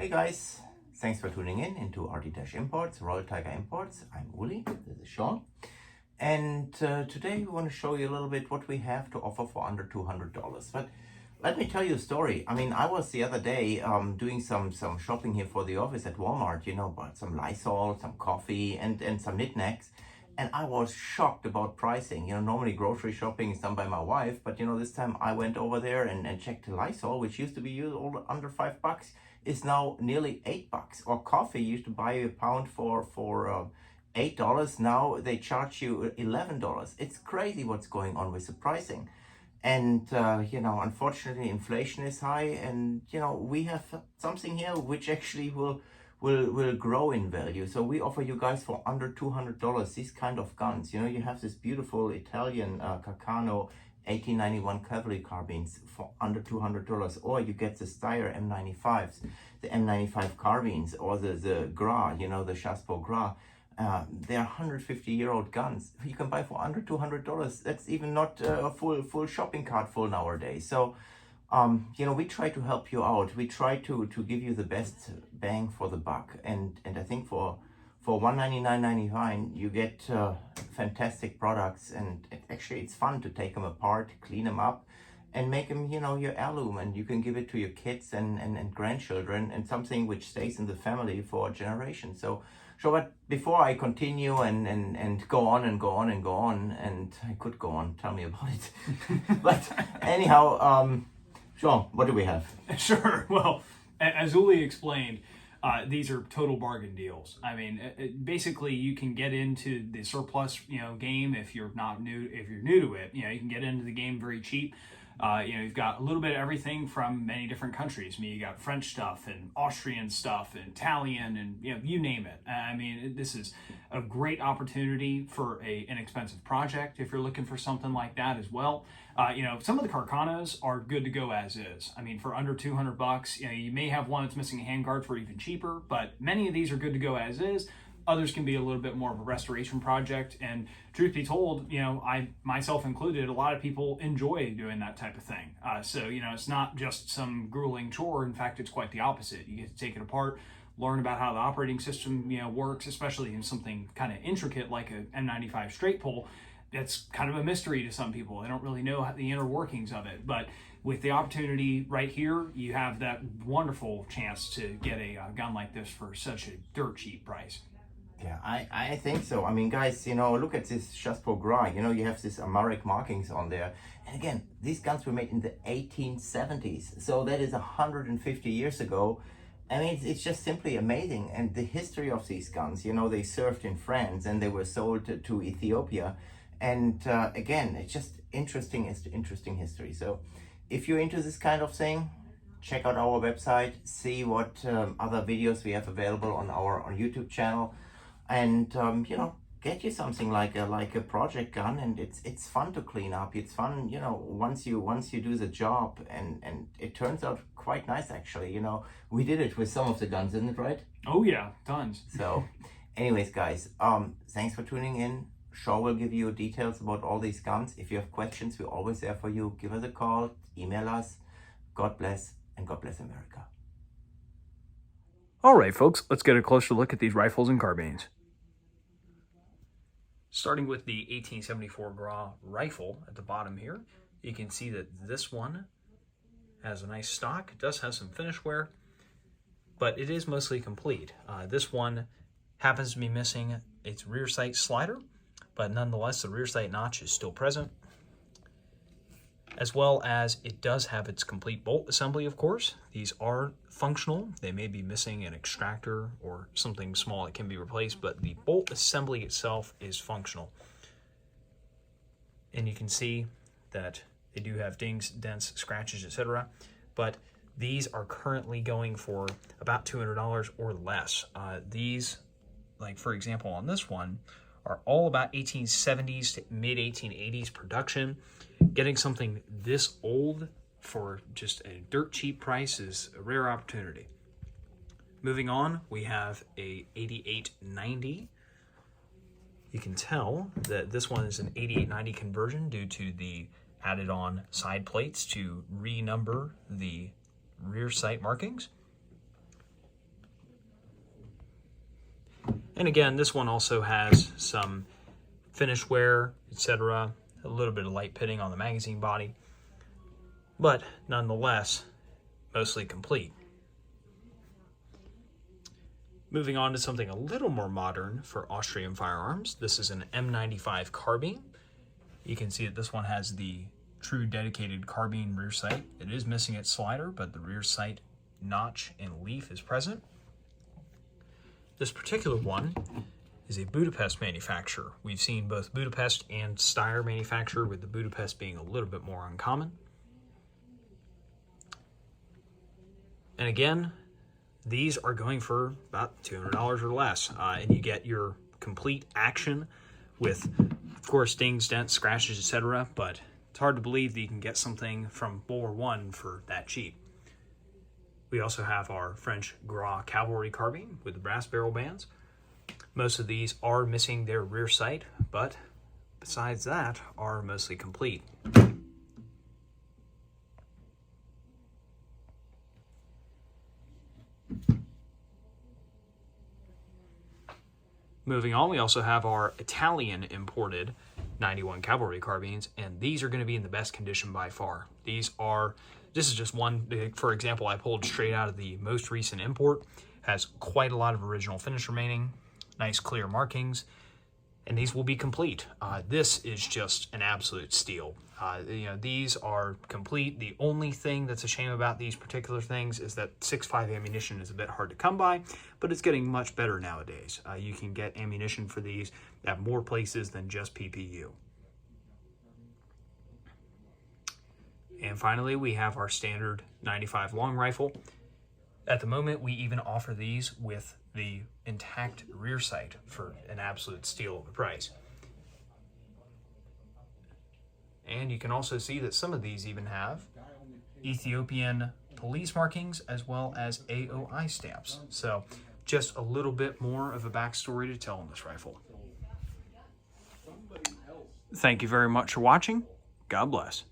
Hey guys, thanks for tuning in into RT-Imports, Royal Tiger Imports. I'm Uli, this is Sean. And today we want to show you a little bit what we have to offer for under $200. But let me tell you a story. I mean, I was the other day doing some shopping here for the office at Walmart, bought some Lysol, some coffee and some knickknacks. And I was shocked about pricing. Normally grocery shopping is done by my wife, but this time I went over there and checked the Lysol, which used to be under $5, is now nearly $8. Or coffee, you used to buy a pound for $8. Now they charge you $11. It's crazy what's going on with the pricing. And, unfortunately, inflation is high, and, we have something here which actually will grow in value. So we offer you guys for under $200 these kind of guns. You have this beautiful Italian Carcano 1891 cavalry carbines for under $200, or you get the Steyr M95s, the M95 carbines, or the Gras, the Chassepot Gras. They're 150-year-old guns you can buy for under $200. That's even not a full shopping cart full nowadays. So we try to help you out. We try to give you the best bang for the buck. And I think for $199.99 you get fantastic products, and actually it's fun to take them apart, clean them up, and make them your heirloom, and you can give it to your kids and grandchildren, and something which stays in the family for generations. So but before I continue and go on, and I could go on, tell me about it. But anyhow, Sean, what do we have? Sure. Well, as Uli explained, these are total bargain deals. I mean, basically, you can get into the surplus, game if you're new to it. You can get into the game very cheap. You've got a little bit of everything from many different countries. I mean, you got French stuff and Austrian stuff and Italian and, you name it. I mean, this is a great opportunity for an inexpensive project if you're looking for something like that as well. Some of the Carcanos are good to go as is. I mean, for under $200, you may have one that's missing a handguard for even cheaper, but many of these are good to go as is. Others can be a little bit more of a restoration project. And truth be told, I, myself included, a lot of people enjoy doing that type of thing. So it's not just some grueling chore. In fact, it's quite the opposite. You get to take it apart, learn about how the operating system, works, especially in something kind of intricate like a M95 straight pull. That's kind of a mystery to some people. They don't really know the inner workings of it. But with the opportunity right here, you have that wonderful chance to get a gun like this for such a dirt cheap price. Yeah, I think so. I mean, guys, look at this Chassepot Gras. You have these Amharic markings on there. And again, these guns were made in the 1870s. So that is 150 years ago. I mean, it's just simply amazing. And the history of these guns, they served in France and they were sold to Ethiopia. And again, it's just interesting history. So if you're into this kind of thing, check out our website, see what other videos we have available on our YouTube channel. And get you something like a project gun, and it's fun to clean up. It's fun, once you do the job, and it turns out quite nice actually. We did it with some of the guns, isn't it right? Oh yeah, tons. So anyways, guys, thanks for tuning in. Shaw will give you details about all these guns. If you have questions, we're always there for you. Give us a call, email us. God bless, and God bless America. All right, folks, let's get a closer look at these rifles and carbines. Starting with the 1874 Gras rifle at the bottom here, you can see that this one has a nice stock. It does have some finish wear, but it is mostly complete. This one happens to be missing its rear sight slider, but nonetheless, the rear sight notch is still present, as well as it does have its complete bolt assembly, of course. These are functional. They may be missing an extractor or something small that can be replaced, but the bolt assembly itself is functional. And you can see that they do have dings, dents, scratches, etc. But these are currently going for about $200 or less. These, like for example on this one, are all about 1870s to mid-1880s production. Getting something this old for just a dirt cheap price is a rare opportunity. Moving on, we have a 8890. You can tell that this one is an 8890 conversion due to the added on side plates to renumber the rear sight markings. And again, this one also has some finish wear, etc. A little bit of light pitting on the magazine body, but nonetheless, mostly complete. Moving on to something a little more modern for Austrian firearms. This is an M95 carbine. You can see that this one has the true dedicated carbine rear sight. It is missing its slider, but the rear sight notch and leaf is present. This particular one is a Budapest manufacturer. We've seen both Budapest and Steyr manufacturer, with the Budapest being a little bit more uncommon. And again, these are going for about $200 or less, and you get your complete action with, of course, dings, dents, scratches, etc. But it's hard to believe that you can get something from World War I for that cheap. We also have our French Gras cavalry carbine with the brass barrel bands. Most of these are missing their rear sight, but besides that, are mostly complete. Moving on, we also have our Italian imported 91 cavalry carbines, and these are going to be in the best condition by far. This is just one, for example, I pulled straight out of the most recent import. Has quite a lot of original finish remaining, nice clear markings, and these will be complete. This is just an absolute steal. These are complete. The only thing that's a shame about these particular things is that 6.5 ammunition is a bit hard to come by, but it's getting much better nowadays. You can get ammunition for these at more places than just PPU. And finally, we have our standard 95 long rifle. At the moment, we even offer these with the intact rear sight for an absolute steal of a price. And you can also see that some of these even have Ethiopian police markings as well as AOI stamps. So just a little bit more of a backstory to tell on this rifle. Thank you very much for watching. God bless.